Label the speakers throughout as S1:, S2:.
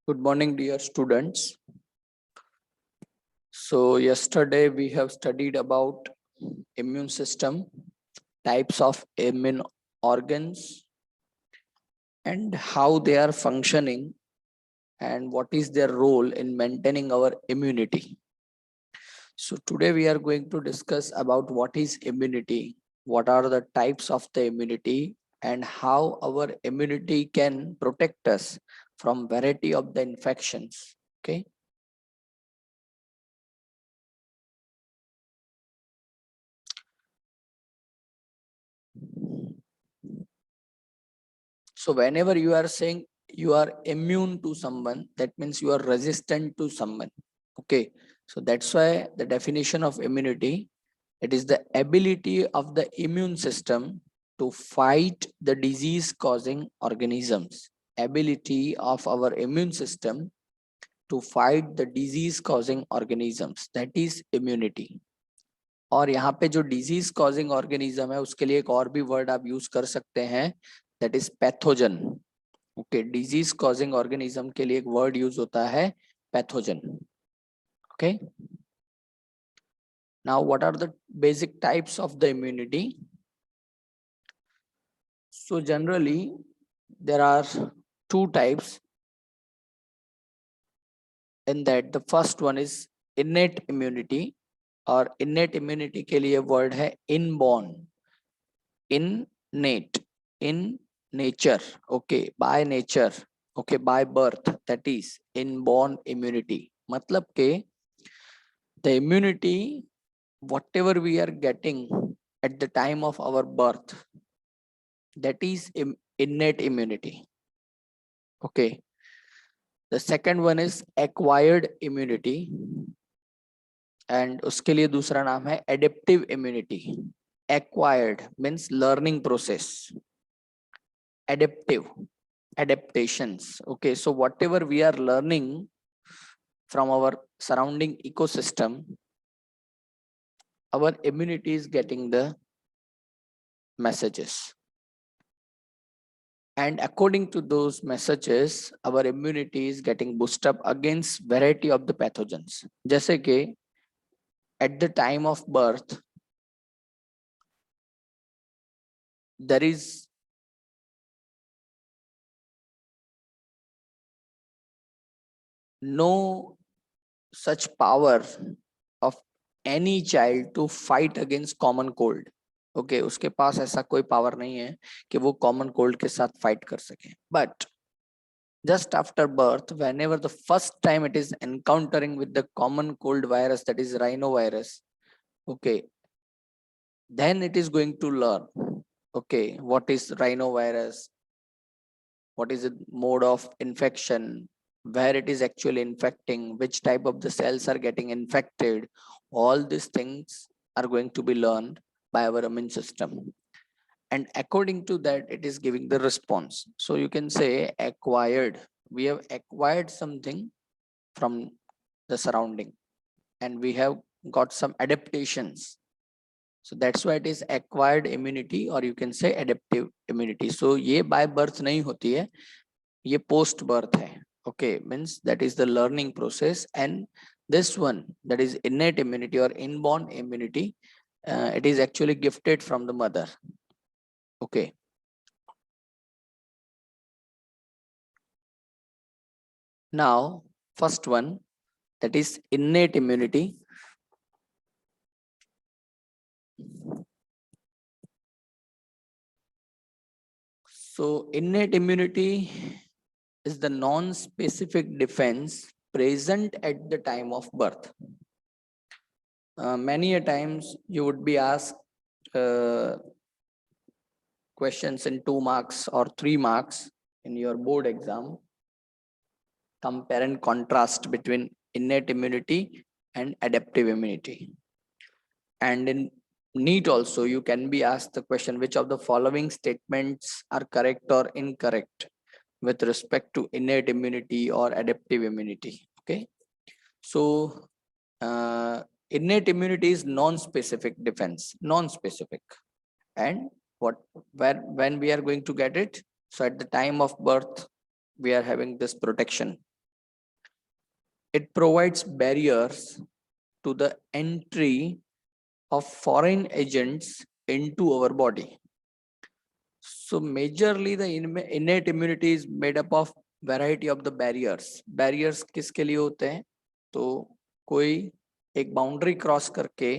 S1: Good morning, dear students. So yesterday we have studied about immune system, types of immune organs, and how they are functioning and what is their role in maintaining our immunity. So today we are going to discuss about what is immunity, what are the types of the immunity, and how our immunity can protect us from variety of the infections. Okay. So whenever you are saying you are immune to someone, that means you are resistant to someone. Okay. So that's why the definition of immunity, it is the ability of the immune system to fight the disease causing organisms. Ability of our immune system to fight the disease causing organisms. That is immunity. और यहाँ पे जो disease causing organism है उसके लिए एक और भी वर्ड आप यूज कर सकते हैं, that is pathogen. Okay, disease causing organism के लिए एक वर्ड यूज होता है pathogen. Okay, now what are the basic types of the immunity? So generally there are two types. In that, the first one is innate immunity, और innate immunity के लिए word है inborn. Innate, in nature, okay, by nature, okay, by birth, that is inborn immunity. मतलब के the immunity whatever we are getting at the time of our birth, that is innate immunity. Okay, the second one is acquired immunity, and उसके लिए दूसरा नाम है adaptive immunity. Acquired means learning process, adaptive, adaptations. Okay, so whatever we are learning from our surrounding ecosystem, our immunity is getting the messages, and according to those messages our immunity is getting boosted up against variety of the pathogens. जैसे कि at the time of birth there is no such power of any child to fight against common cold. Okay, उसके पास ऐसा कोई power नहीं है कि वो common cold के साथ फाइट कर सके. But just after birth, whenever the first time it is encountering with the common cold virus, that is rhinovirus, okay, then it is going to learn, okay, what is rhinovirus, what is the mode of infection, where it is actually infecting, which type of the cells are getting infected. All these things are going to be learned by our immune system, and according to that it is giving the response. So you can say acquired, we have acquired something from the surrounding and we have got some adaptations. So that's why it is acquired immunity, or you can say adaptive immunity. So ये by birth नहीं होती है, ये post birth है. Okay, means that is the learning process, and this one, that is innate immunity or inborn immunity, it is actually gifted from the mother. Okay. Now, first one, that is innate immunity. So innate immunity is the non-specific defense present at the time of birth. Many a times you would be asked questions in 2 marks or 3 marks in your board exam. Compare and contrast between innate immunity and adaptive immunity. And in NEET also, you can be asked the question, which of the following statements are correct or incorrect with respect to innate immunity or adaptive immunity? Okay, so innate immunity is non-specific defense, non-specific. And when we are going to get it? So at the time of birth, we are having this protection. it provides barriers to the entry of foreign agents into our body. So majorly the innate immunity is made up of variety of the barriers. Barriers किसके लिए होते हैं? तो कोई एक boundary cross करके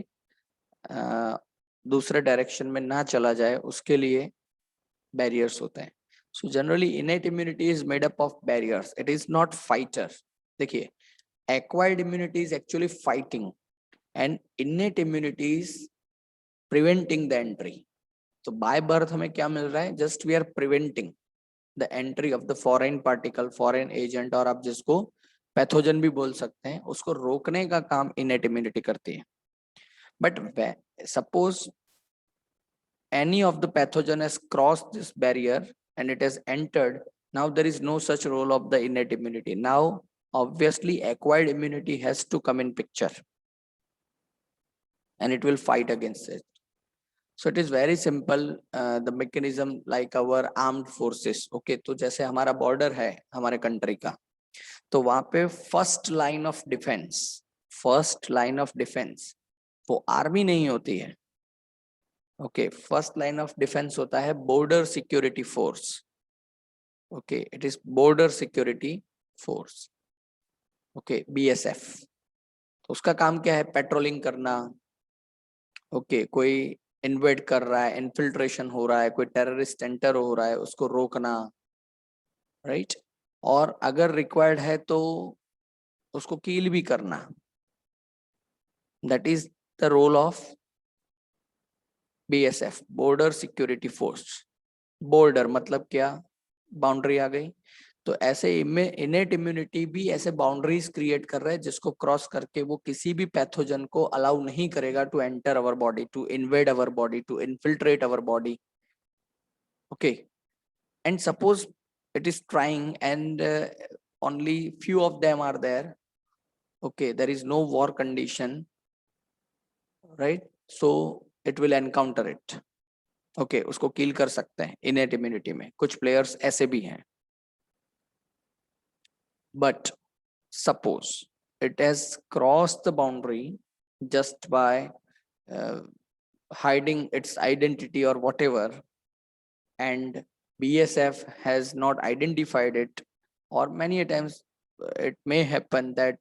S1: दूसरे direction में ना चला जाए, उसके लिए बैरियर्स होते हैं. So generally innate immunity is made up of barriers, it is not fighter. देखिए, acquired immunity is actually fighting and innate immunity is preventing the entry. तो बाय बर्थ हमें क्या मिल रहा है? Just we are preventing the entry of the foreign particle, foreign agent, और आप जिसको पैथोजन भी बोल सकते हैं, उसको रोकने का काम इनेट इम्यूनिटी करती है. But suppose any of the pathogen has crossed this barrier and it has entered, now there is no such role of the innate immunity. Now obviously acquired immunity has to come in picture and it will fight against it. So it is very simple, the mechanism like our armed forces. Okay, तो जैसे हमारा border है हमारे country का, तो वहां पे first line of defense वो army नहीं होती है. Okay, first line of defence होता है border security force. Okay, it is border security force. Okay, BSF. तो उसका काम क्या है? पेट्रोलिंग करना. ओके, कोई इन्वेड कर रहा है, इन्फिल्ट्रेशन हो रहा है, कोई टेररिस्ट एंटर हो रहा है, उसको रोकना, राइट? और अगर रिक्वायर्ड है तो उसको किल भी करना. That is the role of BSF, border security force. Border मतलब क्या? बाउंड्री आ गई. तो ऐसे इनेट इम्यूनिटी भी ऐसे बाउंड्रीज क्रिएट कर रहा है जिसको क्रॉस करके वो किसी भी पैथोजन को अलाउ नहीं करेगा to enter our body, to invade our body, to infiltrate our body. Okay, and suppose it is trying and only few of them are there. Okay, there is no war condition, right? So it will encounter it. Okay, उसको किल कर सकते हैं innate immunity में. कुछ players ऐसे भी हैं. But suppose it has cross the boundary just by hiding its identity or whatever, and BSF has not identified it, or many a times it may happen that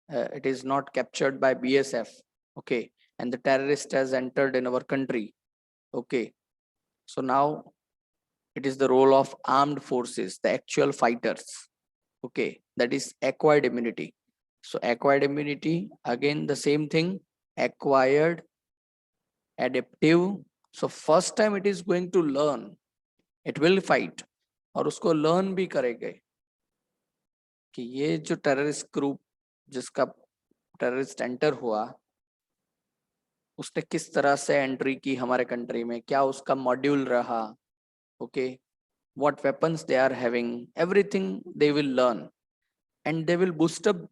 S1: it is not captured by BSF. Okay, and the terrorist has entered in our country. Okay, so now it is the role of armed forces, the actual fighters. Okay, that is acquired immunity. So acquired immunity, again the same thing, acquired, adaptive. So first time it is going to learn, it will fight, और उसको learn भी करेगा कि ये जो terrorist group जिसका terrorist enter हुआ, उसने किस तरह से एंट्री की हमारे कंट्री में, क्या उसका मॉड्यूल रहा. Okay, what weapons they are having, everything they will learn, and they will boost up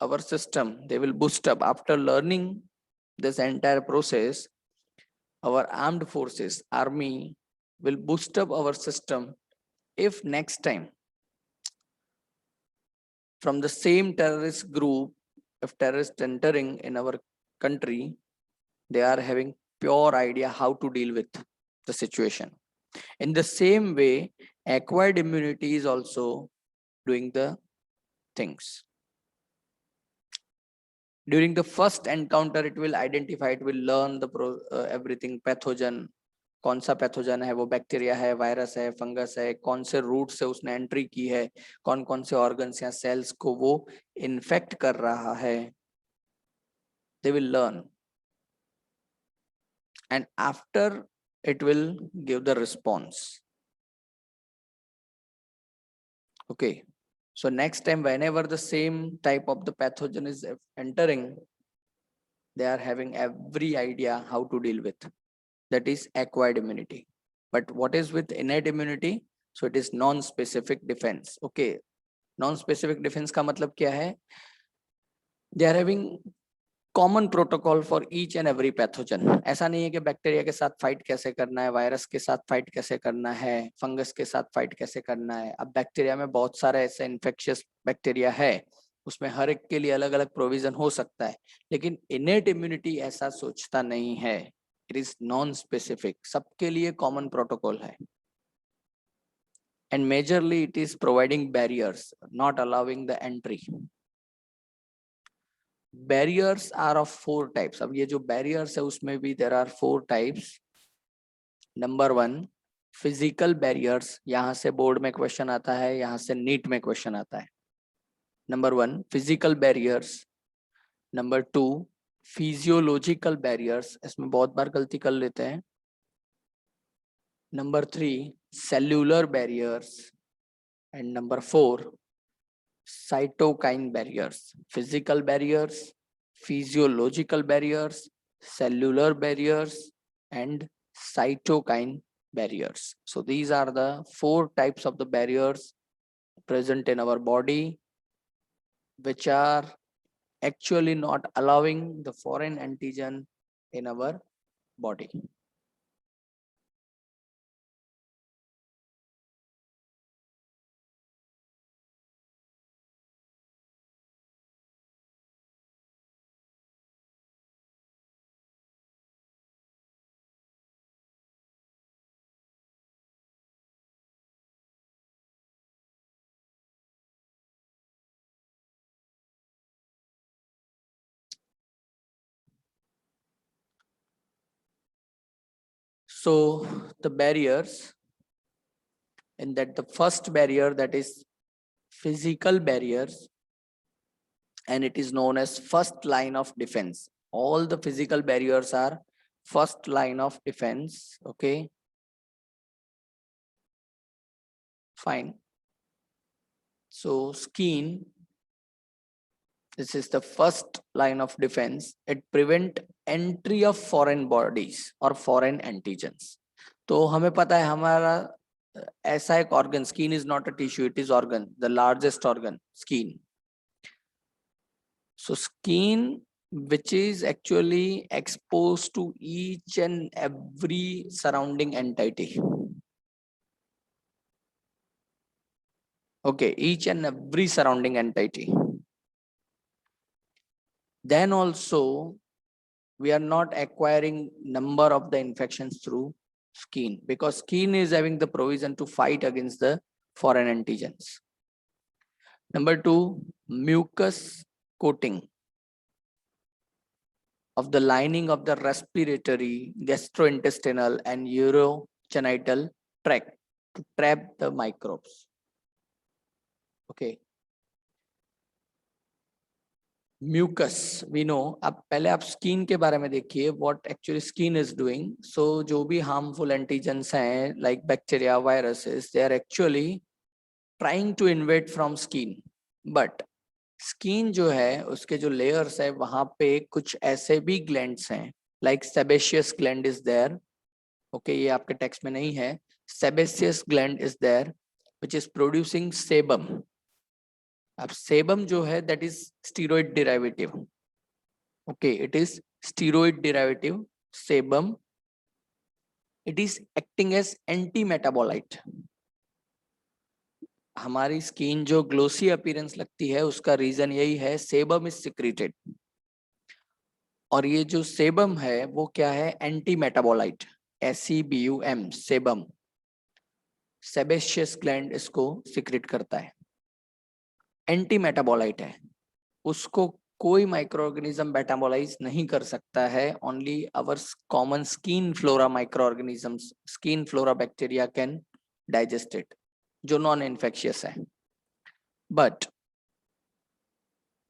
S1: our system. They will boost up after learning this entire process. Our armed forces, army, will boost up our system if next time from the same terrorist group, if terrorists entering in our country, they are having pure idea how to deal with the situation. In the same way, acquired immunity is also doing the things. During the first encounter, it will identify, it will learn the everything, pathogen, कौन सा pathogen है, वो bacteria है, virus है, fungus है, कौन से root से उसने एंट्री की है, कौन कौन से ऑर्गन्स या सेल्स को वो इन्फेक्ट कर रहा है. They will learn, and after it will give the response. Okay, so next time whenever the same type of the pathogen is entering, they are having every idea how to deal with. That is acquired immunity. But what is with innate immunity? So it is non-specific defense. Okay, non-specific defense का मतलब क्या है? They are having common protocol for each and every pathogen. ऐसा नहीं है कि bacteria के साथ फाइट कैसे करना है, वायरस के साथ फाइट कैसे करना है, फंगस के साथ फाइट कैसे करना है. अब बैक्टीरिया में बहुत सारे ऐसे इन्फेक्शियस बैक्टीरिया है उसमें हर एक के लिए अलग अलग प्रोविजन हो सकता है, लेकिन इनेट इम्यूनिटी ऐसा सोचता नहीं है. इट इज नॉन स्पेसिफिक, सबके लिए कॉमन प्रोटोकॉल है. And majorly it is providing barriers, not allowing the entry. Barriers are of 4 types. अब ये जो barriers है उसमें भी there are 4 types. Number 1, physical barriers. यहाँ से बोर्ड में क्वेश्चन आता है, यहाँ से नीट में क्वेश्चन आता है. Number 1, physical barriers. Number 2, physiological barriers. इसमें बहुत बार गलती कर लेते हैं. Number 3, cellular barriers. And number 4, cytokine barriers. Physical barriers, physiological barriers, cellular barriers, and cytokine barriers. So these are the 4 types of the barriers present in our body, which are actually not allowing the foreign antigen in our body. So the barriers, in that the first barrier, that is physical barriers, and it is known as first line of defense. All the physical barriers are first line of defense. Okay, fine. So skin, this is the first line of defense. It prevent entry of foreign bodies or foreign antigens. तो हमें पता है हमारा ऐसा एक organ, skin is not a tissue, it is organ, the largest organ, skin. So skin, which is actually exposed to each and every surrounding entity. Okay, each and every surrounding entity. Then also, we are not acquiring number of the infections through skin, because skin is having the provision to fight against the foreign antigens. Number 2, mucus coating of the lining of the respiratory, gastrointestinal, and urogenital tract to trap the microbes. Okay. Mucus we know. अब पहले आप skin के बारे में देखिए, what actually skin is doing. So जो भी harmful antigens हैं like bacteria, viruses, they are actually trying to invade from skin. But skin जो है उसके जो लेयर्स है वहां पे कुछ ऐसे भी ग्लैंड्स हैं, like sebaceous gland is there. Okay, ये आपके टेक्स्ट में नहीं है. Sebaceous gland is there which is producing sebum. अब सेबम जो है that is steroid derivative. Okay, it is steroid derivative sebum. It is acting as anti metabolite. हमारी skin जो ग्लोसी अपीयरेंस लगती है उसका रीजन यही है, सेबम इज सिक्रेटेड. और ये जो सेबम है वो क्या है, anti metabolite. SEBUM, sebum. Sebaceous gland इसको सिक्रेट करता है, एंटी मेटाबोलाइट है. उसको कोई माइक्रो ऑर्गेनिज्म मेटाबोलाइज नहीं कर सकता है. Only our common skin flora micro organisms, skin flora bacteria can digest it, जो नॉन इन्फेक्शियस है. But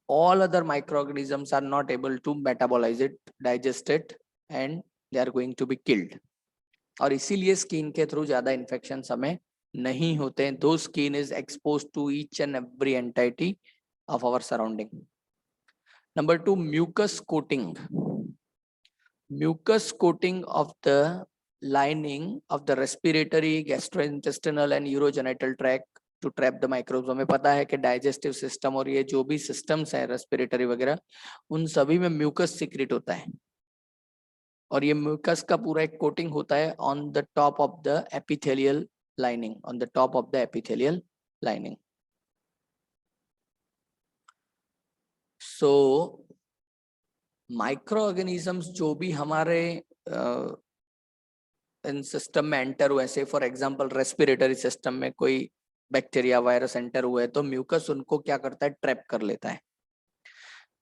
S1: all other microorganisms are not able to metabolize it, digest it, and they are going to be killed. और इसीलिए skin के through ज्यादा infection हमें नहीं होते हैं. दो skin is expose to each and every entity of our surrounding. Number 2, mucus coating. Mucus coating of the lining of the respiratory, gastrointestinal and urogenital tract to trap the microbes. हमें पता है कि digestive system और ये जो भी systems है respiratory वगैरह, उन सभी में म्यूकस सीक्रेट होता है. और ये म्यूकस का पूरा एक कोटिंग होता है on the top of the epithelial lining, on the top of the epithelial lining. So micro organisms जो भी हमारे इन सिस्टम में एंटर हुए, से फॉर एग्जांपल रेस्पिरेटरी सिस्टम में कोई बैक्टीरिया वायरस एंटर हुए तो म्यूकस उनको क्या करता है, ट्रैप कर लेता है।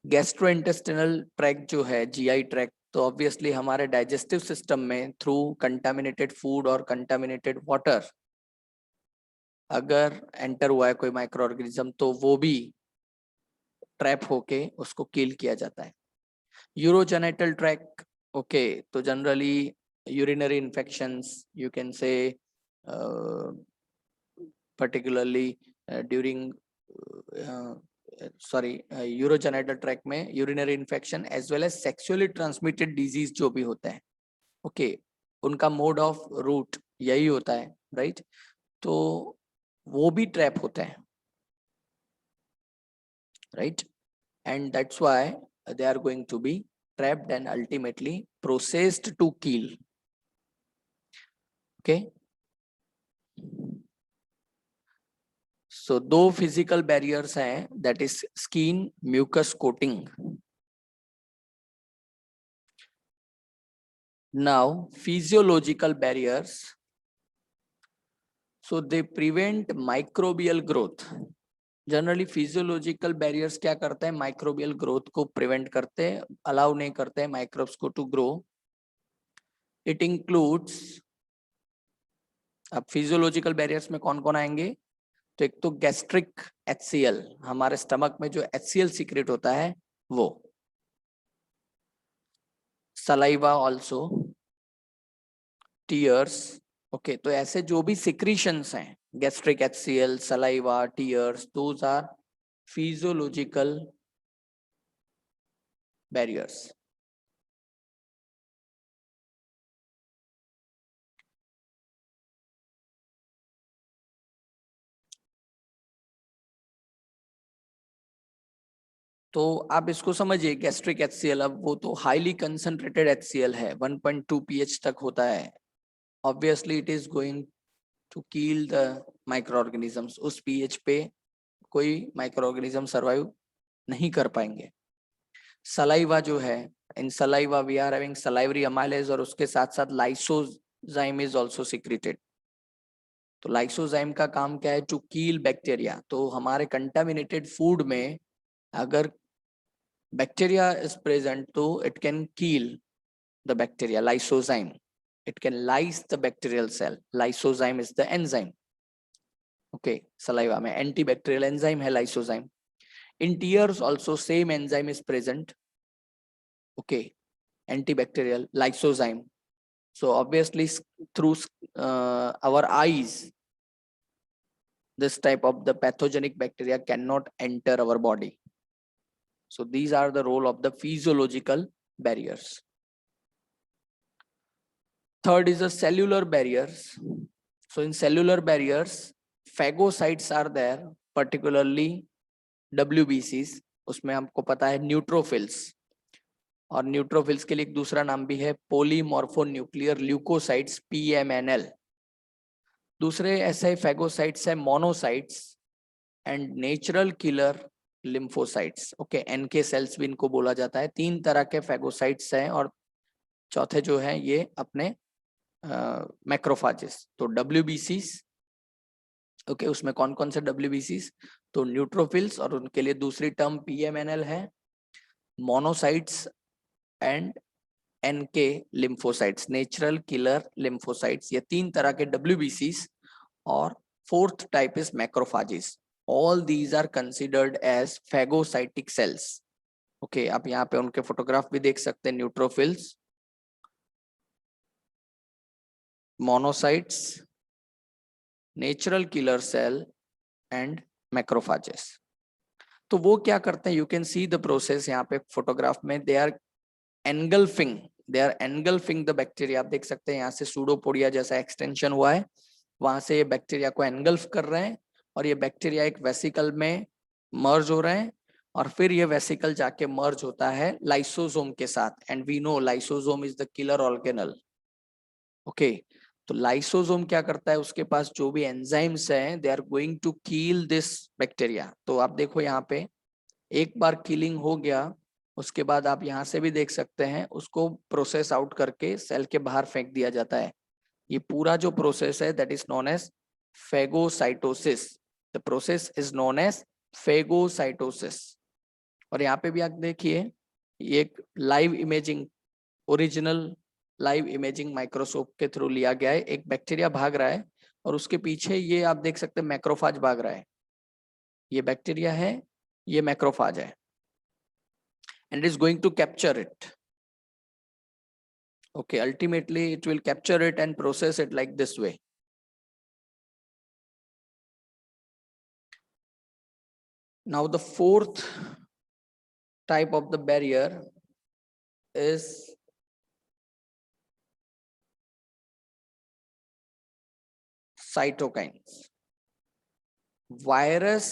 S1: गैस्ट्रोइंटेस्टिनल ट्रैक्ट जो है, जीआई ट्रैक्ट, तो ऑब्वियसली हमारे डाइजेस्टिव सिस्टम में थ्रू कंटामिनेटेड फूड और कंटामिनेटेड वाटर अगर एंटर हुआ है कोई माइक्रो ऑर्गेनिज्म तो वो भी ट्रैप होके उसको किल किया जाता है। यूरोजेनिटल ट्रैक्ट, ओके, तो generally urinary infections you can say, particularly during urogenital tract में urinary infection as well as sexually transmitted disease जो भी होता है, ओके, उनका मोड ऑफ रूट यही होता है, राइट? तो वो भी ट्रैप होता है, right? And that's why they are going to be trapped and ultimately processed to kill. Okay, so दो फिजिकल बैरियर्स हैं, that is skin mucus coating. Now physiological barriers, so they prevent microbial growth. जनरली physiological barriers क्या करते हैं, microbial growth को prevent करते हैं, allow नहीं करते हैं माइक्रोब्स को टू ग्रो. इट इंक्लूड्स, अब फिजियोलॉजिकल बैरियर्स में कौन कौन आएंगे, तो एक तो गैस्ट्रिक HCl, हमारे स्टमक में जो HCl सीक्रेट होता है वो, सलाइवा ऑल्सो, टीयर्स, ओके, तो ऐसे जो भी सिक्रीशंस हैं, gastric HCl, saliva, tears, those are physiological barriers. तो आप इसको समझिए, गैस्ट्रिक HCl, अब वो तो हाईली कंसंट्रेटेड HCl है, 1.2 pH तक होता है. Obviously it is going to kill the micro organisms. उस pH पे कोई माइक्रो ऑर्गेनिज्म सर्वाइव नहीं कर पाएंगे. सलाइवा जो है, in saliva we are having salivary amylase और उसके साथ साथ लाइसोजाइम इज आल्सो सीक्रेटेड. तो लाइसोजाइम का काम क्या है, टू किल बैक्टीरिया. तो हमारे कंटामिनेटेड फूड में अगर bacteria is present, so it can kill the bacteria. Lysozyme, it can lyse the bacterial cell. Lysozyme is the enzyme. Okay, saliva में antibacterial enzyme है lysozyme. In tears also same enzyme is present. Okay, antibacterial lysozyme. So obviously through our eyes, this type of the pathogenic bacteria cannot enter our body. So these are the role of the physiological barriers. Third is the cellular barriers. So in cellular barriers, phagocytes are there, particularly WBCs. उसमें हमको पता है neutrophils, और neutrophils के लिए एक दूसरा नाम भी है पॉलीमॉर्फोन्यूक्लियर ल्यूकोसाइट्स, PMNL. दूसरे ऐसे फैगोसाइट्स है monocytes and natural killer lymphocytes. Okay, NK cells भी इनको बोला जाता है. 3 तरह के फैगोसाइट्स हैं, और चौथे जो है ये अपने मैक्रोफाजेस. तो WBCs, ओके, उसमें कौन कौन से WBCs, तो न्यूट्रोफिल्स, और उनके लिए दूसरी टर्म PMNL है, monocytes and NK lymphocytes, natural killer lymphocytes. ये 3 तरह के WBCs. और fourth type is macrophages. All these are considered as phagocytic cells. Okay, आप यहाँ पे उनके फोटोग्राफ भी देख सकते हैं, neutrophils, monocytes, natural killer cell and macrophages. तो वो क्या करते हैं, you can see the process यहाँ पे फोटोग्राफ में. They are engulfing the bacteria. आप देख सकते हैं यहाँ से सूडोपोडिया जैसा एक्सटेंशन हुआ है, वहां से ये बैक्टीरिया को एनगल्फ कर रहे हैं, और ये बैक्टीरिया एक वेसिकल में मर्ज हो रहे हैं, और फिर ये वेसिकल जाके मर्ज होता है लाइसोसोम के साथ. And we know lysosome is the killer organelle. Okay, तो लाइसोसोम क्या करता है, उसके पास जो भी एंजाइम्स हैं, they are going to kill this bacteria. तो आप देखो यहाँ पे एक बार किलिंग हो गया उसके बाद आप यहाँ से भी देख सकते हैं उसको प्रोसेस आउट करके सेल के बाहर फेंक दिया जाता है। ये पूरा जो प्रोसेस है that is known as phagocytosis. The process is known as phagocytosis. और यहाँ पे भी आप देखिए ये एक live imaging, original live imaging microscope के थ्रू लिया गया है। एक बैक्टीरिया भाग रहा है और उसके पीछे ये आप देख सकते हैं मैक्रोफाज भाग रहा है। ये बैक्टीरिया है, ये मैक्रोफाज है, and is going to capture it. Okay, ultimately it will capture it and process it like this way. Now the fourth type of the barrier is cytokines. Virus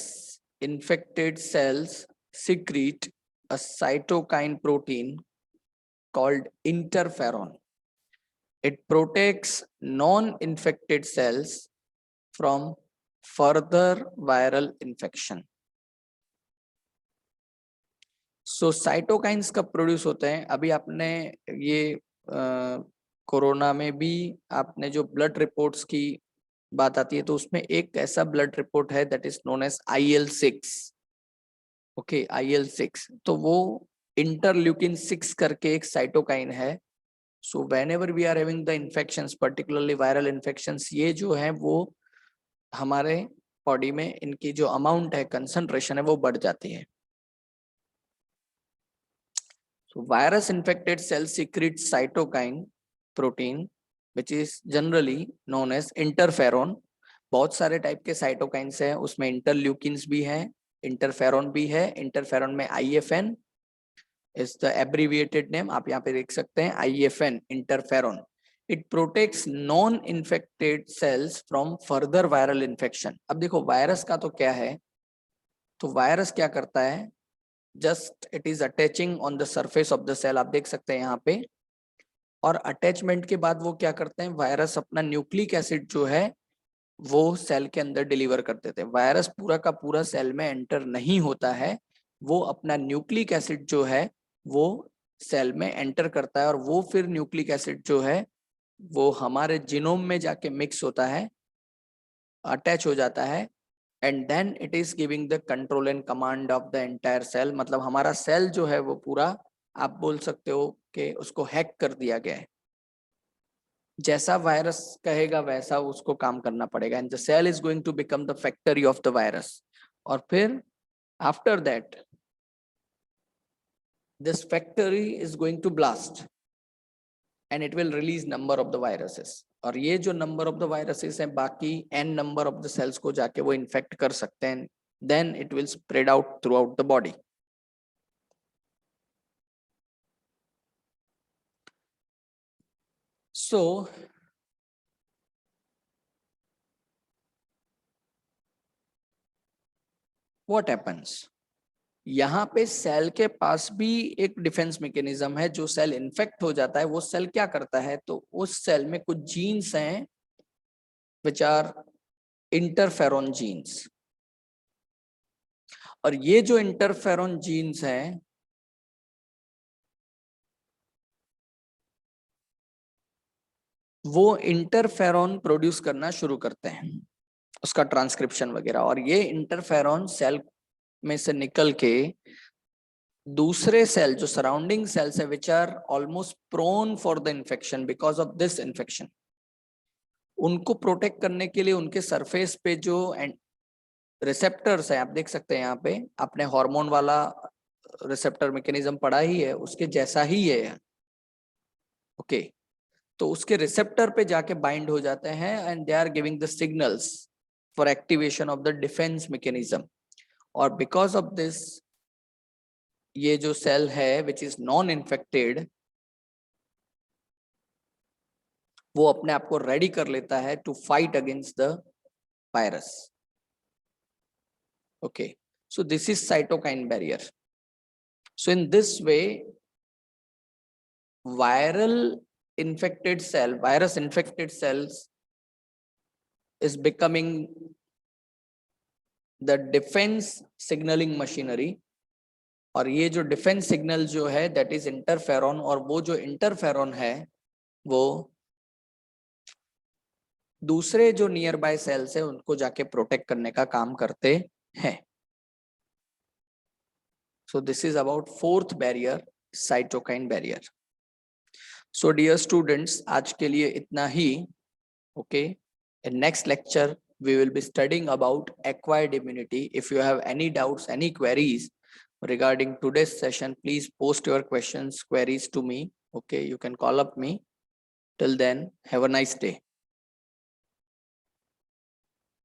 S1: infected cells secrete a cytokine protein called interferon. It protects non-infected cells from further viral infection. So cytokines कब produce होते हैं? अभी आपने ये corona में भी आपने जो ब्लड रिपोर्ट्स की बात आती है तो उसमें एक ऐसा ब्लड रिपोर्ट है that is known as IL-6। Okay, IL-6 तो वो इंटरल्यूकिन 6 करके एक साइटोकाइन है। So whenever we are having the infections, particularly viral infections, ये जो है वो हमारे बॉडी में इनकी जो अमाउंट है, कंसंट्रेशन है, वो बढ़ जाती है। So virus infected cells secrete cytokine protein which is generally known as interferon. बहुत सारे टाइप के साइटोकाइंस हैं, उसमें इंटरल्यूकिन्स भी हैं, इंटरफेरॉन भी है। इंटरफेरॉन में IFN is the abbreviated name, आप यहाँ पे देख सकते हैं IFN, interferon. It protects non-infected cells from further viral infection. अब देखो वायरस का तो क्या है, तो वायरस क्या करता है, just it is attaching on the surface of the cell, आप देख सकते हैं यहाँ पे। और अटैचमेंट के बाद वो क्या करते हैं, वायरस अपना न्यूक्लिक एसिड जो है वो सेल के अंदर डिलीवर कर देते हैं। वायरस पूरा का पूरा सेल में एंटर नहीं होता है, वो अपना न्यूक्लिक एसिड जो है वो सेल में एंटर करता है और वो फिर न्यूक्लिक एसिड जो है वो हमारे जीनोम में जाके मिक्स होता है, अटैच हो जाता है, and then it is giving the control and command of the entire cell. मतलब हमारा सेल जो है वो पूरा, आप बोल सकते हो कि उसको हैक कर दिया गया है। जैसा वायरस कहेगा वैसा उसको काम करना पड़ेगा, and the cell is going to become the factory of the virus. और फिर after that this factory is going to blast and it will release number of the viruses. और ये जो नंबर ऑफ द वायरसेस हैं बाकी n number of the cells को जाके वो इन्फेक्ट कर सकते हैं, then it will spread out throughout the body. So what happens, यहाँ पे सेल के पास भी एक डिफेंस मैकेनिज्म है। जो सेल इन्फेक्ट हो जाता है वो सेल क्या करता है, तो उस सेल में कुछ जीन्स हैं विच आर इंटरफेरॉन जीन्स, और ये जो इंटरफेरॉन जीन्स हैं वो इंटरफेरॉन प्रोड्यूस करना शुरू करते हैं, उसका ट्रांसक्रिप्शन वगैरह। और ये इंटरफेरॉन सेल में से निकल के दूसरे सेल जो सराउंडिंग सेल्स है which are almost prone for the infection because of this infection, उनको प्रोटेक्ट करने के लिए उनके सरफेस पे जो रिसेप्टर्स है, आप देख सकते हैं यहाँ पे, आपने हार्मोन वाला रिसेप्टर मैकेनिज्म पढ़ा ही है, उसके जैसा ही है। ओके, तो उसके रिसेप्टर पे जाके बाइंड हो जाते हैं and they are giving the signals for activation of the defence mechanism. और बिकॉज ऑफ दिस ये जो सेल है विच इज नॉन इन्फेक्टेड वो अपने आप को रेडी कर लेता है to fight against the virus. Okay, so this is cytokine barrier. So in this way virus infected cells is becoming the defense signaling machinery और ये जो डिफेंस सिग्नल जो है दैट इज इंटरफेरॉन, और वो जो इंटरफेरॉन है वो दूसरे जो नियर बाय सेल्स है उनको जाके प्रोटेक्ट करने का काम करते हैं. So this is about fourth barrier, cytokine barrier. So dear students, आज के लिए इतना ही. Okay. In next lecture, we will be studying about acquired immunity. If you have any doubts, any queries regarding today's session, please post your questions, queries to me. Okay, you can call up me. Till then, have a nice day.